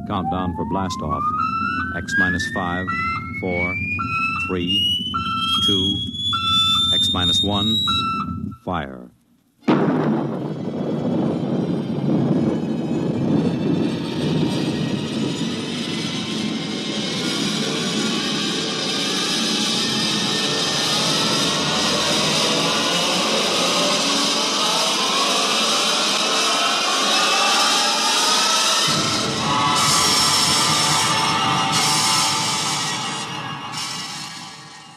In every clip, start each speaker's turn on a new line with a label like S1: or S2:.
S1: Countdown for blast off. X minus 5, 4, 3, 2, X minus 1, fire.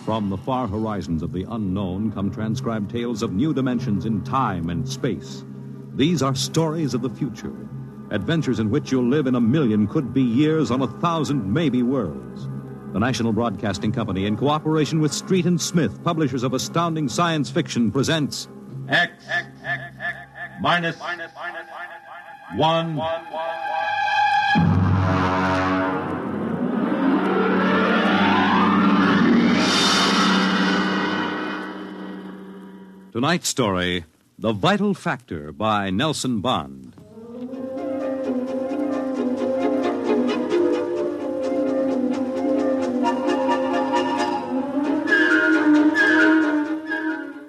S1: From the far horizons of the unknown come transcribed tales of new dimensions in time and space. These are stories of the future, adventures in which you'll live in a million could-be years on 1,000 maybe worlds. The National Broadcasting Company, in cooperation with Street and Smith, publishers of astounding science fiction, presents
S2: X minus 1.
S1: Tonight's story, The Vital Factor by Nelson Bond.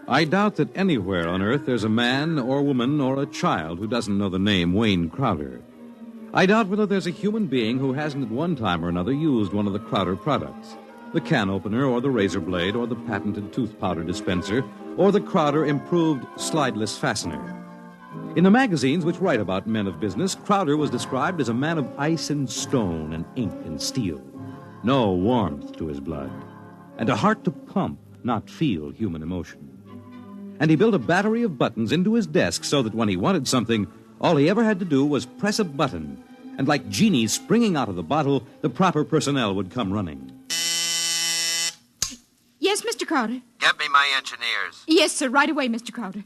S1: I doubt that anywhere on Earth there's a man or woman or a child who doesn't know the name Wayne Crowder. I doubt whether there's a human being who hasn't at one time or another used one of the Crowder products. The can opener or the razor blade or the patented tooth powder dispenser or the Crowder improved slideless fastener. In the magazines which write about men of business, Crowder was described as a man of ice and stone and ink and steel. No warmth to his blood. And a heart to pump, not feel human emotion. And he built a battery of buttons into his desk so that when he wanted something, all he ever had to do was press a button. And like genies springing out of the bottle, the proper personnel would come running.
S3: Yes, Mr. Crowder.
S4: Get me my engineers.
S3: Yes, sir. Right away, Mr. Crowder.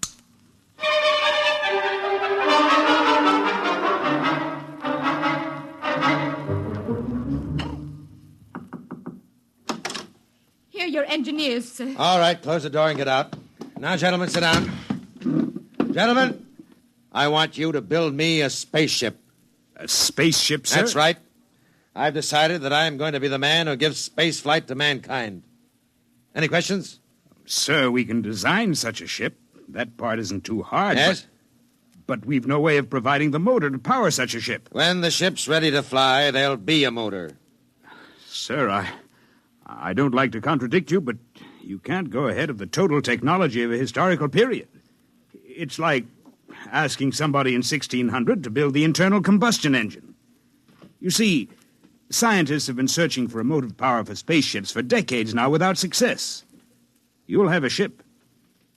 S3: Here are your engineers, sir.
S4: All right, close the door and get out. Now, gentlemen, sit down. Gentlemen, I want you to build me a spaceship.
S5: A spaceship, sir?
S4: That's right. I've decided that I am going to be the man who gives space flight to mankind. Any questions?
S5: Sir, we can design such a ship. That part isn't too hard.
S4: Yes?
S5: But we've no way of providing the motor to power such a ship.
S4: When the ship's ready to fly, there'll be a motor.
S5: Sir, I don't like to contradict you, but you can't go ahead of the total technology of a historical period. It's like asking somebody in 1600 to build the internal combustion engine. You see, scientists have been searching for a motive power for spaceships for decades now without success. You'll have a ship,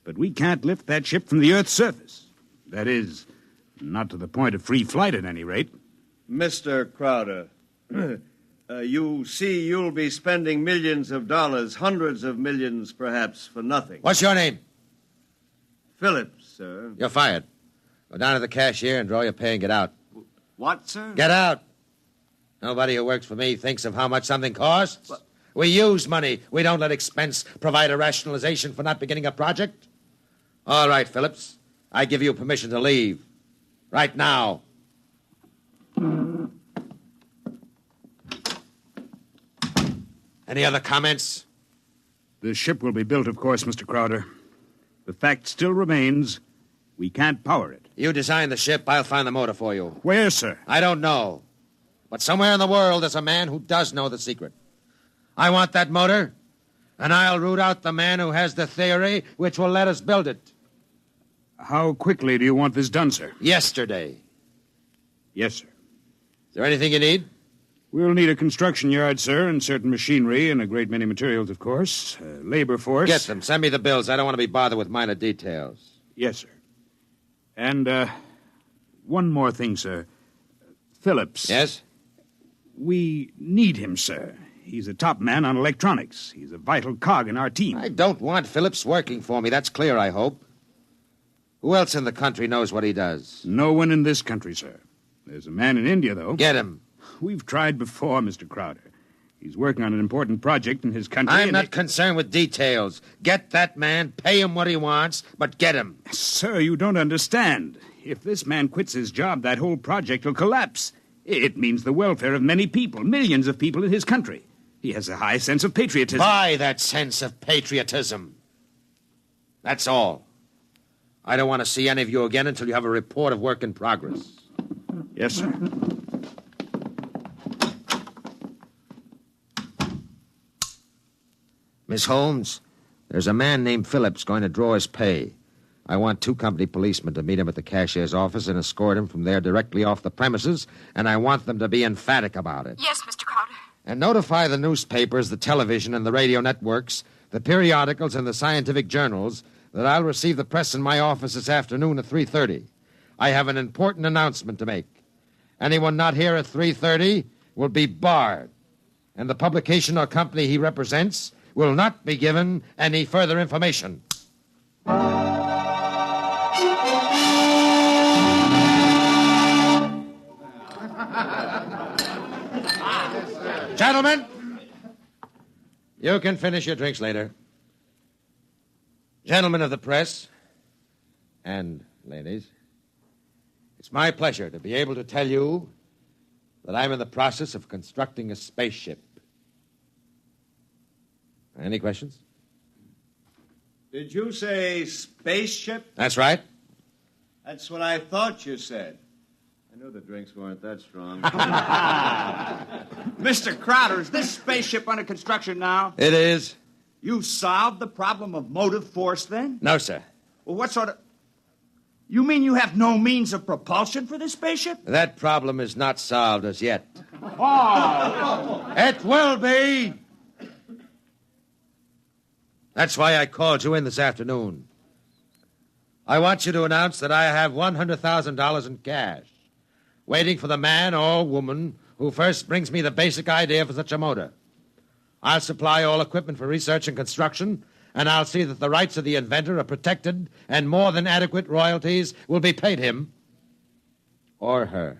S5: but we can't lift that ship from the Earth's surface. That is, not to the point of free flight at any rate.
S2: Mr. Crowder, you see you'll be spending millions of dollars, hundreds of millions perhaps, for nothing.
S4: What's your name?
S2: Phillips, sir.
S4: You're fired. Go down to the cashier and draw your pay and get out.
S2: What, sir?
S4: Get out. Nobody who works for me thinks of how much something costs. What? We use money. We don't let expense provide a rationalization for not beginning a project. All right, Phillips. I give you permission to leave. Right now. Any other comments?
S5: The ship will be built, of course, Mr. Crowder. The fact still remains, we can't power it.
S4: You design the ship, I'll find the motor for you.
S5: Where, sir?
S4: I don't know. But somewhere in the world there's a man who does know the secret. I want that motor, and I'll root out the man who has the theory which will let us build it.
S5: How quickly do you want this done, sir?
S4: Yesterday.
S5: Yes, sir.
S4: Is there anything you need?
S5: We'll need a construction yard, sir, and certain machinery and a great many materials, of course. Labor force.
S4: Get them. Send me the bills. I don't want to be bothered with minor details.
S5: Yes, sir. And, one more thing, sir. Phillips.
S4: Yes?
S5: We need him, sir. He's a top man on electronics. He's a vital cog in our team.
S4: I don't want Phillips working for me. That's clear, I hope. Who else in the country knows what he does?
S5: No one in this country, sir. There's a man in India, though.
S4: Get him.
S5: We've tried before, Mr. Crowder. He's working on an important project in his country.
S4: I'm not concerned with details. Get that man, pay him what he wants, but get him.
S5: Sir, you don't understand. If this man quits his job, that whole project will collapse. It means the welfare of many people, millions of people in his country. He has a high sense of patriotism.
S4: Buy that sense of patriotism. That's all. I don't want to see any of you again until you have a report of work in progress.
S5: Yes, sir.
S4: Miss Holmes, there's a man named Phillips going to draw his pay. I want 2 company policemen to meet him at the cashier's office and escort him from there directly off the premises, and I want them to be emphatic about it.
S3: Yes, Mr. Crowder.
S4: And notify the newspapers, the television, and the radio networks, the periodicals, and the scientific journals that I'll receive the press in my office this afternoon at 3:30. I have an important announcement to make. Anyone not here at 3:30 will be barred, and the publication or company he represents will not be given any further information. Gentlemen, you can finish your drinks later. Gentlemen of the press, and ladies, it's my pleasure to be able to tell you that I'm in the process of constructing a spaceship. Any questions?
S2: Did you say spaceship?
S4: That's right.
S2: That's what I thought you said. I knew the drinks weren't that strong.
S6: Mr. Crowder, is this spaceship under construction now?
S4: It is.
S6: You solved the problem of motive force, then?
S4: No, sir.
S6: Well, what sort of... You mean you have no means of propulsion for this spaceship?
S4: That problem is not solved as yet. Oh! It will be! That's why I called you in this afternoon. I want you to announce that I have $100,000 in cash, waiting for the man or woman who first brings me the basic idea for such a motor. I'll supply all equipment for research and construction, and I'll see that the rights of the inventor are protected and more than adequate royalties will be paid him or her.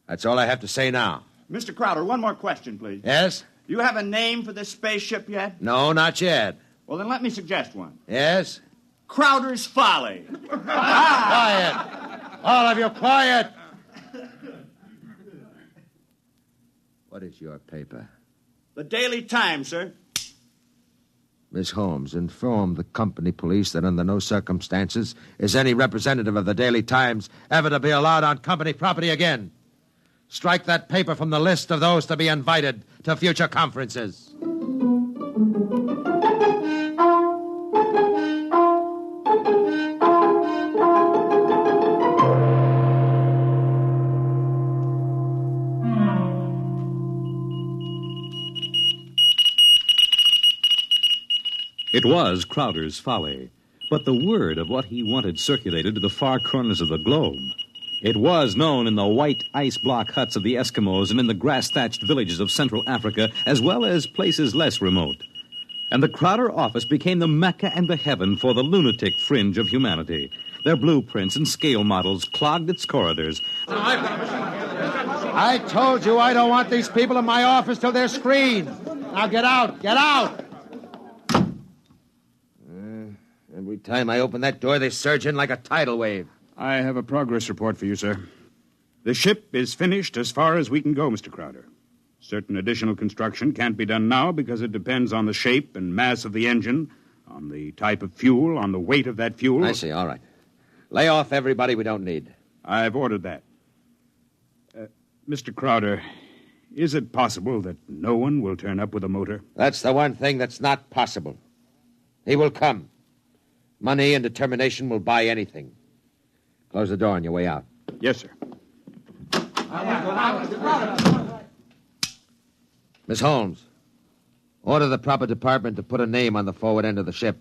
S4: That's all I have to say now.
S6: Mr. Crowder, one more question, please.
S4: Yes?
S6: Do you have a name for this spaceship yet?
S4: No, not yet.
S6: Well, then let me suggest one.
S4: Yes?
S6: Crowder's Folly.
S4: Quiet! All of you, quiet! What is your paper?
S6: The Daily Times, sir.
S4: Miss Holmes, inform the company police that under no circumstances is any representative of the Daily Times ever to be allowed on company property again. Strike that paper from the list of those to be invited to future conferences.
S1: It was Crowder's Folly, but the word of what he wanted circulated to the far corners of the globe. It was known in the white ice block huts of the Eskimos and in the grass-thatched villages of Central Africa, as well as places less remote. And the Crowder office became the Mecca and the heaven for the lunatic fringe of humanity. Their blueprints and scale models clogged its corridors.
S4: I told you I don't want these people in my office till they're screened. Now get out, get out! Every time I open that door, they surge in like a tidal wave.
S5: I have a progress report for you, sir. The ship is finished as far as we can go, Mr. Crowder. Certain additional construction can't be done now because it depends on the shape and mass of the engine, on the type of fuel, on the weight of that fuel.
S4: I see, all right. Lay off everybody we don't need.
S5: I've ordered that. Mr. Crowder, is it possible that no one will turn up with a motor?
S4: That's the one thing that's not possible. He will come. Money and determination will buy anything. Close the door on your way out.
S5: Yes, sir.
S4: Miss Holmes, order the proper department to put a name on the forward end of the ship.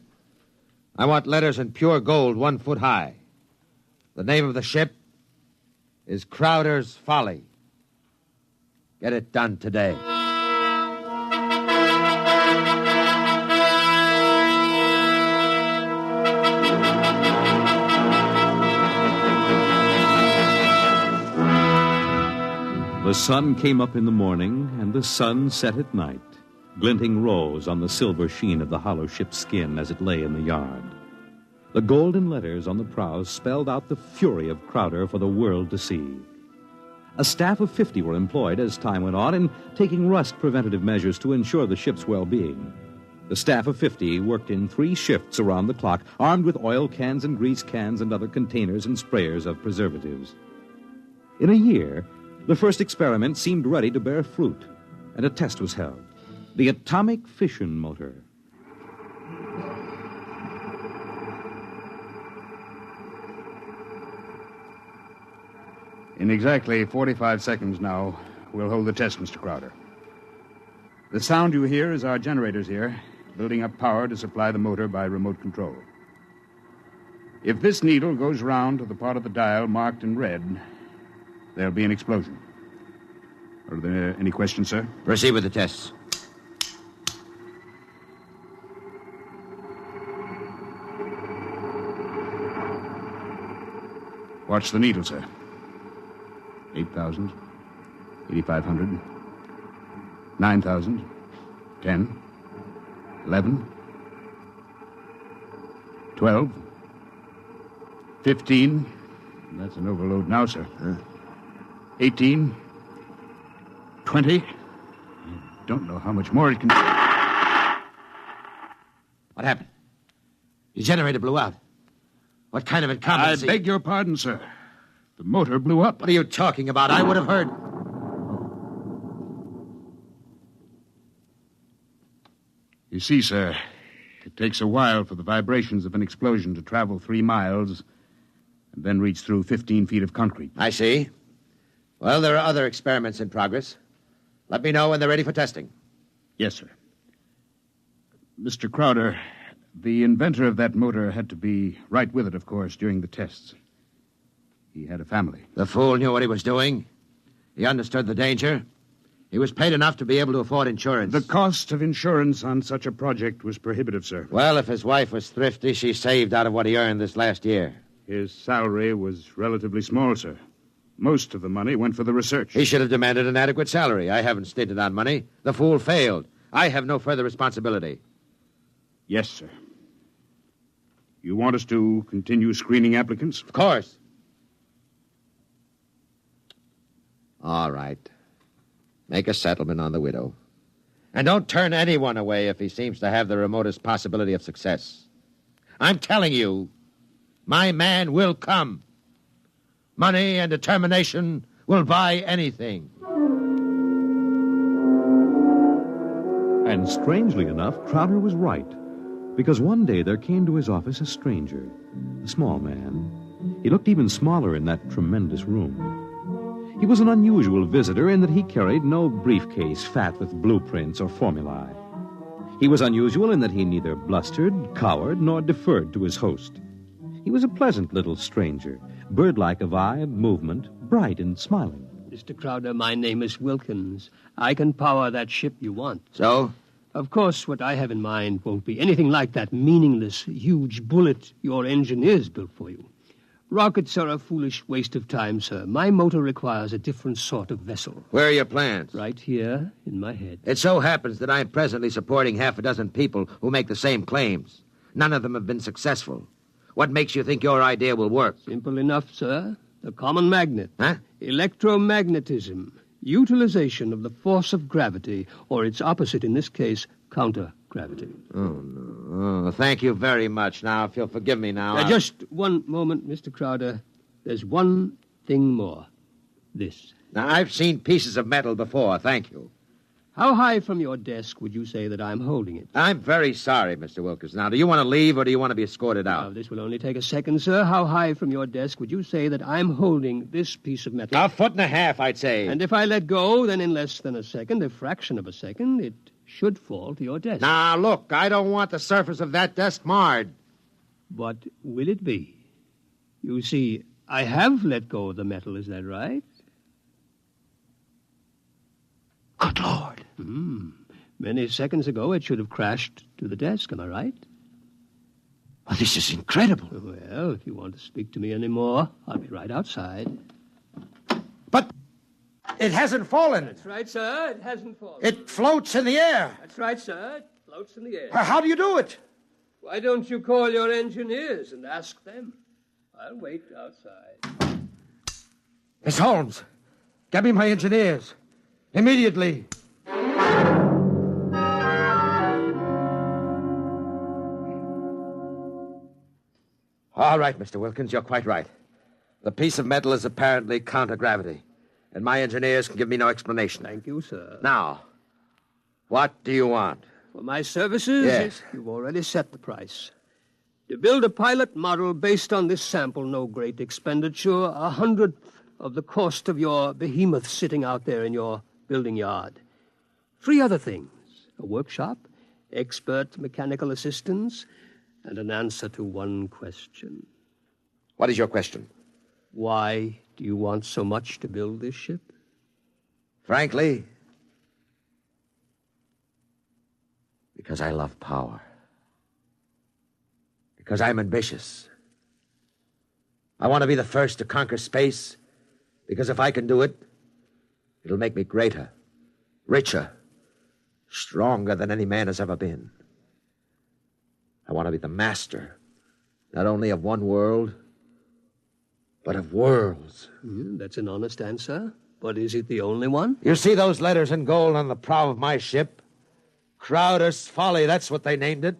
S4: I want letters in pure gold 1 foot high. The name of the ship is Crowder's Folly. Get it done today.
S1: The sun came up in the morning, and the sun set at night, glinting rose on the silver sheen of the hollow ship's skin as it lay in the yard. The golden letters on the prow spelled out the fury of Crowder for the world to see. A staff of 50 were employed as time went on in taking rust preventative measures to ensure the ship's well-being. The staff of 50 worked in 3 shifts around the clock, armed with oil cans and grease cans and other containers and sprayers of preservatives. In a year, the first experiment seemed ready to bear fruit, and a test was held. The atomic fission motor.
S5: In exactly 45 seconds now, we'll hold the test, Mr. Crowder. The sound you hear is our generators here, building up power to supply the motor by remote control. If this needle goes round to the part of the dial marked in red, there'll be an explosion. Are there any questions, sir?
S4: Proceed with the tests.
S5: Watch the needle, sir. 8,000, 8,500, 9,000, 10, 11, 12, 15. That's an overload now, sir. 18, 20. I don't know how much more it can...
S4: What happened? Your generator blew out. What kind of incompetency?
S5: I beg your pardon, sir. The motor blew up.
S4: What are you talking about? I would have heard.
S5: You see, sir, it takes a while for the vibrations of an explosion to travel 3 miles and then reach through 15 feet of concrete.
S4: I see. Well, there are other experiments in progress. Let me know when they're ready for testing.
S5: Yes, sir. Mr. Crowder, the inventor of that motor had to be right with it, of course, during the tests. He had a family.
S4: The fool knew what he was doing. He understood the danger. He was paid enough to be able to afford insurance.
S5: The cost of insurance on such a project was prohibitive, sir.
S4: Well, if his wife was thrifty, she saved out of what he earned this last year.
S5: His salary was relatively small, sir. Most of the money went for the research.
S4: He should have demanded an adequate salary. I haven't stated on money. The fool failed. I have no further responsibility.
S5: Yes, sir. You want us to continue screening applicants?
S4: Of course. All right. Make a settlement on the widow. And don't turn anyone away if he seems to have the remotest possibility of success. I'm telling you, my man will come. Money and determination will buy anything.
S1: And strangely enough, Crowder was right. Because one day there came to his office a stranger, a small man. He looked even smaller in that tremendous room. He was an unusual visitor in that he carried no briefcase fat with blueprints or formulae. He was unusual in that he neither blustered, cowered, nor deferred to his host. He was a pleasant little stranger, bird-like of eye and movement, bright and smiling.
S7: Mr. Crowder, my name is Wilkins. I can power that ship you want.
S4: So?
S7: Of course, what I have in mind won't be anything like that meaningless, huge bullet your engineers built for you. Rockets are a foolish waste of time, sir. My motor requires a different sort of vessel.
S4: Where are your plans?
S7: Right here in my head.
S4: It so happens that I'm presently supporting half a dozen people who make the same claims. None of them have been successful. What makes you think your idea will work?
S7: Simple enough, sir. The common magnet.
S4: Huh?
S7: Electromagnetism. Utilization of the force of gravity, or its opposite in this case, counter-gravity.
S4: Oh, no. Oh, thank you very much. Now, if you'll forgive me now...
S7: Just one moment, Mr. Crowder. There's one thing more. This.
S4: Now, I've seen pieces of metal before, thank you.
S7: How high from your desk would you say that I'm holding it?
S4: I'm very sorry, Mr. Wilkins. Now, do you want to leave or do you want to be escorted out?
S7: Now, this will only take a second, sir. How high from your desk would you say that I'm holding this piece of metal?
S4: 1.5 feet, I'd say.
S7: And if I let go, then in less than a second, a fraction of a second, it should fall to your desk.
S4: Now, look, I don't want the surface of that desk marred.
S7: What will it be? You see, I have let go of the metal, is that right?
S4: Good Lord.
S7: Many seconds ago, it should have crashed to the desk, am I right?
S4: Well, this is incredible.
S7: Well, if you want to speak to me anymore, I'll be right outside.
S4: But it hasn't fallen.
S7: That's right, sir. It hasn't fallen.
S4: It floats in the air.
S7: That's right, sir. It floats in the air.
S4: How do you do it?
S7: Why don't you call your engineers and ask them? I'll wait outside.
S4: Miss Holmes, Get me my engineers. Immediately. All right, Mr. Wilkins, you're quite right. The piece of metal is apparently counter-gravity, and my engineers can give me no explanation.
S7: Thank you, sir.
S4: Now, what do you want?
S7: For my services?
S4: Yes.
S7: You've already set the price. To build a pilot model based on this sample, no great expenditure, 100th of the cost of your behemoth sitting out there in your building yard. 3 other things: a workshop, expert mechanical assistance, and an answer to one question.
S4: What is your question?
S7: Why do you want so much to build this ship?
S4: Frankly, because I love power. Because I'm ambitious. I want to be the first to conquer space, because if I can do it, it'll make me greater, richer, stronger than any man has ever been. I want to be the master, not only of one world, but of worlds.
S7: That's an honest answer. But is it the only one?
S4: You see those letters in gold on the prow of my ship? Crowder's Folly, that's what they named it.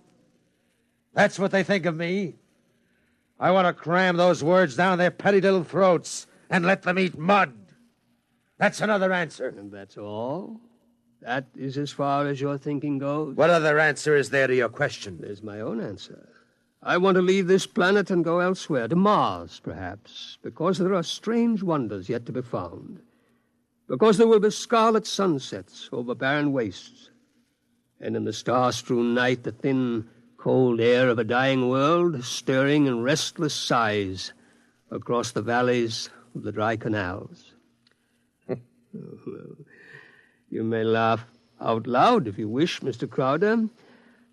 S4: That's what they think of me. I want to cram those words down their petty little throats and let them eat mud. That's another answer.
S7: And that's all? That is as far as your thinking goes?
S4: What other answer is there to your question?
S7: There's my own answer. I want to leave this planet and go elsewhere, to Mars, perhaps, because there are strange wonders yet to be found. Because there will be scarlet sunsets over barren wastes. And in the star-strewn night, the thin, cold air of a dying world stirring in restless sighs across the valleys of the dry canals. You may laugh out loud if you wish, Mr. Crowder.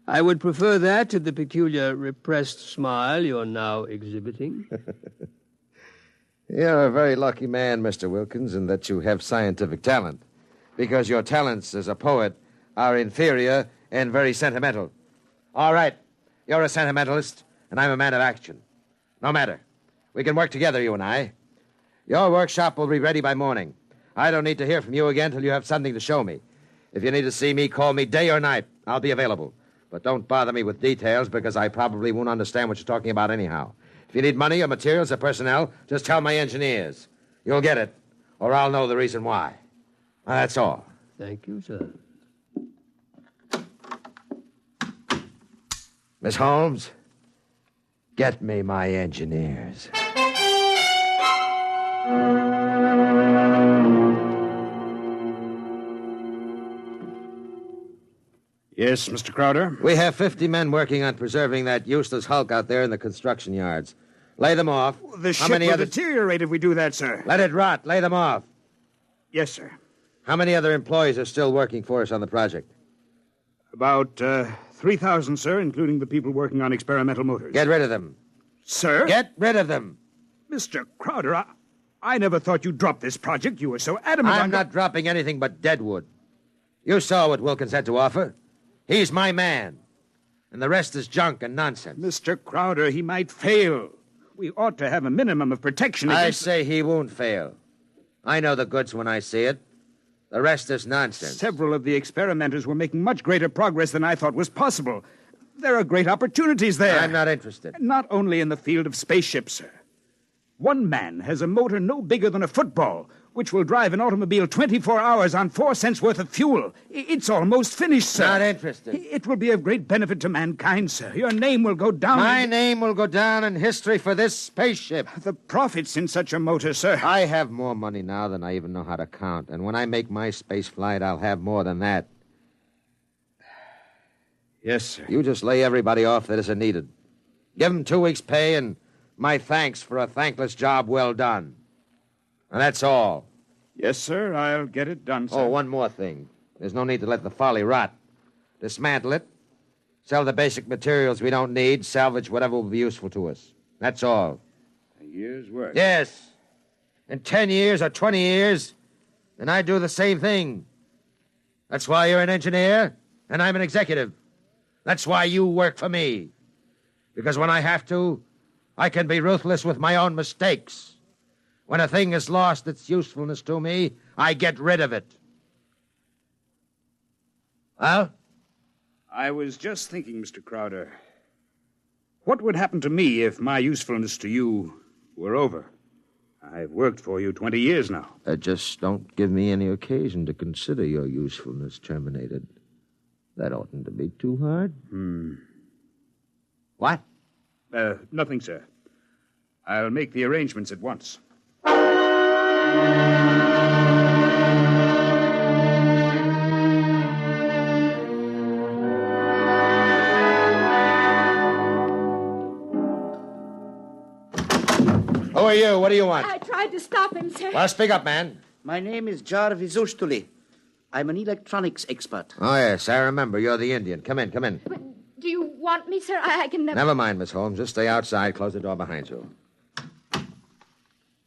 S7: I would prefer that to the peculiar repressed smile you're now exhibiting.
S4: You're a very lucky man, Mr. Wilkins, in that you have scientific talent, because your talents as a poet are inferior and very sentimental. All right, you're a sentimentalist, and I'm a man of action. No matter. We can work together, you and I. Your workshop will be ready by morning. I don't need to hear from you again till you have something to show me. If you need to see me, call me day or night. I'll be available. But don't bother me with details, because I probably won't understand what you're talking about anyhow. If you need money or materials or personnel, just tell my engineers. You'll get it, or I'll know the reason why. That's all.
S7: Thank you, sir.
S4: Miss Holmes, get me my engineers.
S5: Yes, Mr. Crowder?
S4: We have 50 men working on preserving that useless hulk out there in the construction yards. Lay them off.
S5: The ship will deteriorate if we do that, sir.
S4: Let it rot. Lay them off.
S5: Yes, sir.
S4: How many other employees are still working for us on the project?
S5: About 3,000, sir, including the people working on experimental motors.
S4: Get rid of them.
S5: Sir?
S4: Get rid of them.
S5: Mr. Crowder, I never thought you'd drop this project. You were so adamant
S4: I'm not dropping anything but deadwood. You saw what Wilkins had to offer. He's my man. And the rest is junk and nonsense.
S5: Mr. Crowder, he might fail. We ought to have a minimum of protection against...
S4: I say he won't fail. I know the goods when I see it. The rest is nonsense.
S5: Several of the experimenters were making much greater progress than I thought was possible. There are great opportunities there.
S4: I'm not interested.
S5: Not only in the field of spaceships, sir. One man has a motor no bigger than a football, which will drive an automobile 24 hours on 4 cents worth of fuel. It's almost finished, sir.
S4: Not interested.
S5: It will be of great benefit to mankind, sir. Your name will go down...
S4: My name will go down in history for this spaceship.
S5: The profits in such a motor, sir.
S4: I have more money now than I even know how to count. And when I make my space flight, I'll have more than that.
S5: Yes, sir.
S4: You just lay everybody off that isn't needed. Give them 2 weeks' pay and my thanks for a thankless job well done. And that's all.
S5: Yes, sir. I'll get it done, sir.
S4: Oh, one more thing. There's no need to let the folly rot. Dismantle it. Sell the basic materials we don't need. Salvage whatever will be useful to us. That's all.
S5: A year's work.
S4: Yes. In 10 years or 20 years, then I do the same thing. That's why you're an engineer and I'm an executive. That's why you work for me. Because when I have to, I can be ruthless with my own mistakes. When a thing has lost its usefulness to me, I get rid of it. Well?
S5: I was just thinking, Mr. Crowder, what would happen to me if my usefulness to you were over? I've worked for you 20 years now.
S4: Just don't give me any occasion to consider your usefulness terminated. That oughtn't to be too hard. What?
S5: Nothing, sir. I'll make the arrangements at once.
S4: Who are you? What do you want?
S3: I tried to stop him, sir.
S4: Well, speak up, man.
S8: My name is Jarvis Ustuli. I'm an electronics expert.
S4: Oh, yes, I remember. You're the Indian. Come in.
S3: But do you want me, sir? I can never...
S4: Never mind, Miss Holmes. Just stay outside. Close the door behind you.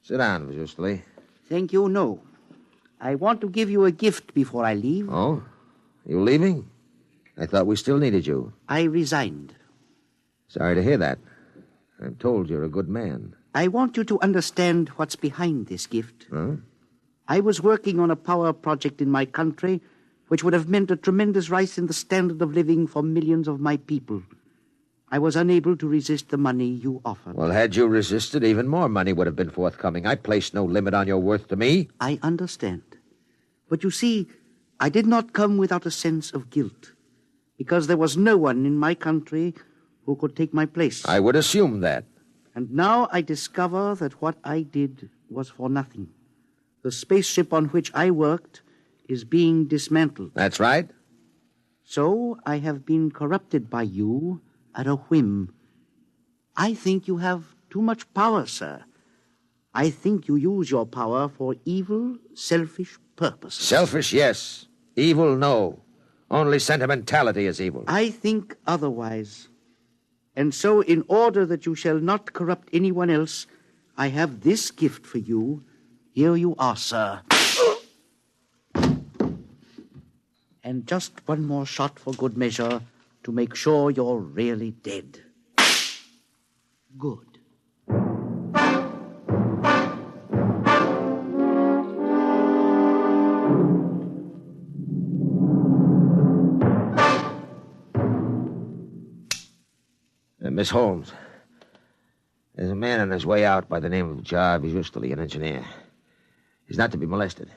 S4: Sit down, Miss Ustuli.
S8: Thank you, no. I want to give you a gift before I leave.
S4: Oh? You leaving? I thought we still needed you.
S8: I resigned.
S4: Sorry to hear that. I'm told you're a good man.
S8: I want you to understand what's behind this gift.
S4: Huh?
S8: I was working on a power project in my country which would have meant a tremendous rise in the standard of living for millions of my people. I was unable to resist the money you offered.
S4: Well, had you resisted, even more money would have been forthcoming. I placed no limit on your worth to me.
S8: I understand. But you see, I did not come without a sense of guilt, because there was no one in my country who could take my place.
S4: I would assume that.
S8: And now I discover that what I did was for nothing. The spaceship on which I worked is being dismantled.
S4: That's right.
S8: So I have been corrupted by you at a whim. I think you have too much power, sir. I think you use your power for evil, selfish purposes.
S4: Selfish, yes. Evil, no. Only sentimentality is evil.
S8: I think otherwise. And so, in order that you shall not corrupt anyone else, I have this gift for you. Here you are, sir. And just one more shot for good measure to make sure you're really dead. Good.
S4: Miss Holmes, there's a man on his way out by the name of Jarvis Ustuli, an engineer. He's not to be molested.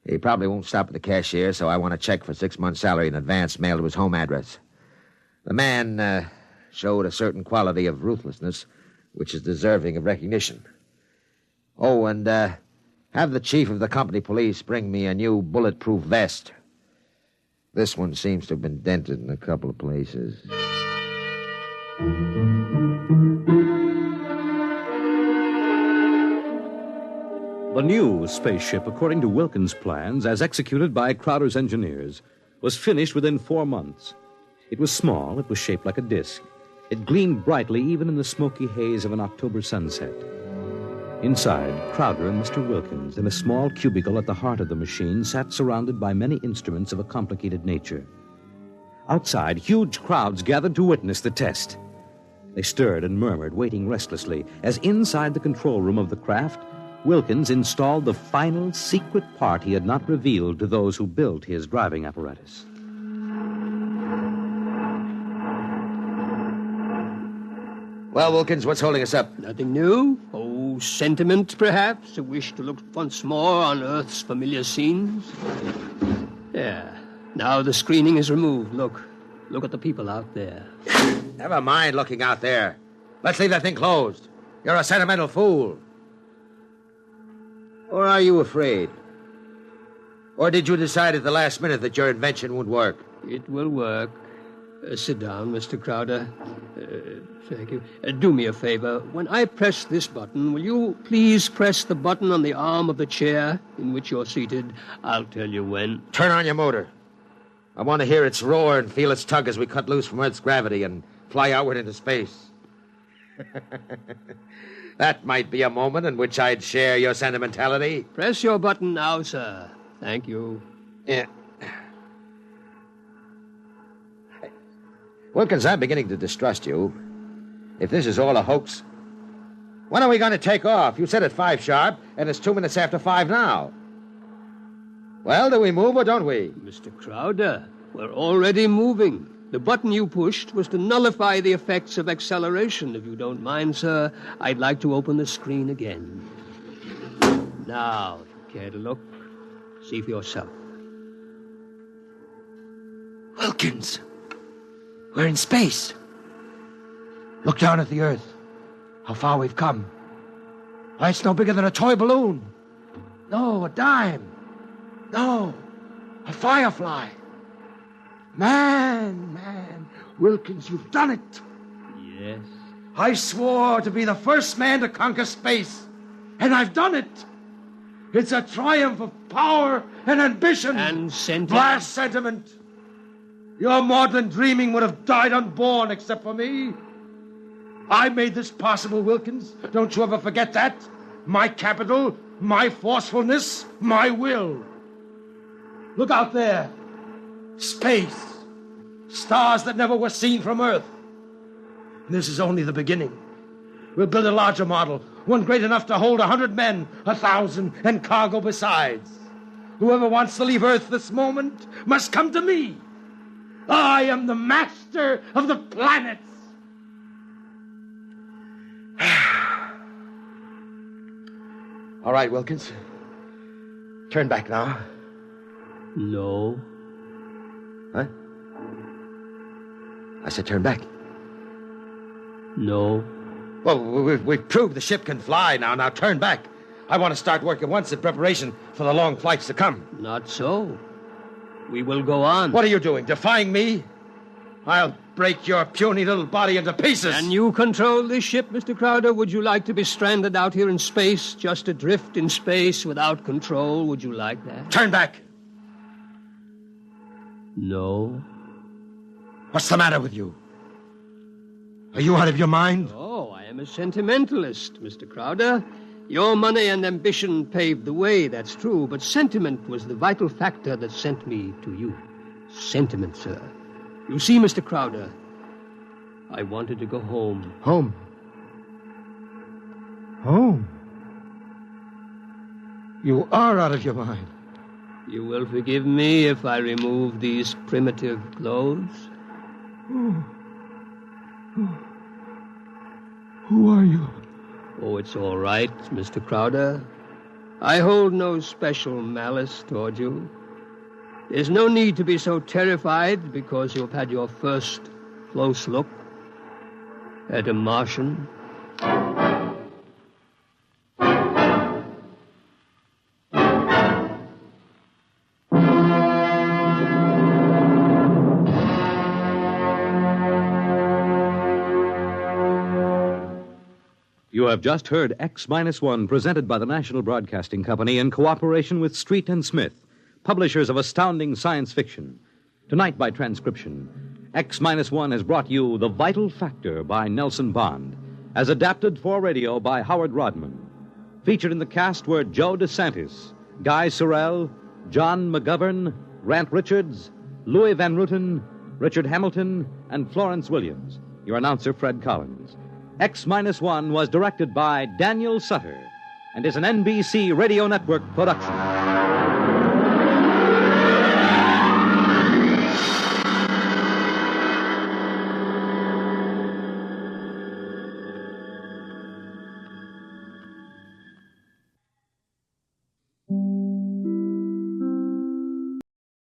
S4: He probably won't stop at the cashier, so I want a check for 6 months' salary in advance mailed to his home address. The man showed a certain quality of ruthlessness which is deserving of recognition. Oh, and have the chief of the company police bring me a new bulletproof vest. This one seems to have been dented in a couple of places.
S1: The new spaceship, according to Wilkins' plans, as executed by Crowder's engineers, was finished within 4 months. It was small, it was shaped like a disc. It gleamed brightly even in the smoky haze of an October sunset. Inside, Crowder and Mr. Wilkins, in a small cubicle at the heart of the machine, sat surrounded by many instruments of a complicated nature. Outside, huge crowds gathered to witness the test. They stirred and murmured, waiting restlessly, as inside the control room of the craft, Wilkins installed the final secret part he had not revealed to those who built his driving apparatus.
S4: Well, Wilkins, what's holding us up?
S7: Nothing new? Oh, sentiment, perhaps? A wish to look once more on Earth's familiar scenes? Yeah. Now the screening is removed. Look at the people out there.
S4: Never mind looking out there. Let's leave that thing closed. You're a sentimental fool. Or are you afraid? Or did you decide at the last minute that your invention would work?
S7: It will work. Sit down, Mr. Crowder. Thank you. Do me a favor. When I press this button, will you please press the button on the arm of the chair in which you're seated? I'll tell you when.
S4: Turn on your motor. I want to hear its roar and feel its tug as we cut loose from Earth's gravity and fly outward into space. That might be a moment in which I'd share your sentimentality.
S7: Press your button now, sir. Thank you.
S4: Yeah. Wilkins, I'm beginning to distrust you. If this is all a hoax, when are we going to take off? You said at 5 sharp, and it's 2 minutes after 5 now. Well, do we move or don't we?
S7: Mr. Crowder, we're already moving. The button you pushed was to nullify the effects of acceleration. If you don't mind, sir, I'd like to open the screen again. Now, if you care to look, see for yourself.
S4: Wilkins, we're in space. Look down at the Earth. How far we've come. Why, it's no bigger than a toy balloon. No, a dime. No, a firefly. Man, Wilkins, you've done it.
S7: Yes.
S4: I swore to be the first man to conquer space, and I've done it. It's a triumph of power and ambition.
S7: And sentiment.
S4: Blast sentiment. Your maudlin dreaming would have died unborn except for me. I made this possible, Wilkins. Don't you ever forget that. My capital, my forcefulness, my will. Look out there. Space. Stars that never were seen from Earth. And this is only the beginning. We'll build a larger model, one great enough to hold 100 men, 1,000, and cargo besides. Whoever wants to leave Earth this moment must come to me. I am the master of the planets. All right, Wilkins. Turn back now.
S7: No.
S4: Huh? I said turn back.
S7: No.
S4: Well, we've proved the ship can fly now. Now turn back. I want to start work at once in preparation for the long flights to come.
S7: Not so. We will go on.
S4: What are you doing, defying me? I'll break your puny little body into pieces.
S7: Can you control this ship, Mr. Crowder? Would you like to be stranded out here in space, just adrift in space without control? Would you like that?
S4: Turn back.
S7: No.
S4: What's the matter with you? Are you out of your mind?
S7: Oh, I am a sentimentalist, Mr. Crowder. Your money and ambition paved the way, that's true, but sentiment was the vital factor that sent me to you. Sentiment, sir. You see, Mr. Crowder, I wanted to go home.
S4: Home? Home? You are out of your mind.
S7: You will forgive me if I remove these primitive clothes?
S4: Who are you?
S7: Oh, it's all right, Mr. Crowder. I hold no special malice toward you. There's no need to be so terrified because you've had your first close look at a Martian.
S1: You have just heard X-1 presented by the National Broadcasting Company in cooperation with Street and Smith, publishers of astounding science fiction. Tonight by transcription, X-1 has brought you The Vital Factor by Nelson Bond, as adapted for radio by Howard Rodman. Featured in the cast were Joe DeSantis, Guy Sorrell, John McGovern, Grant Richards, Louis Van Ruten, Richard Hamilton, and Florence Williams. Your announcer, Fred Collins. X-1 was directed by Daniel Sutter and is an NBC Radio Network production.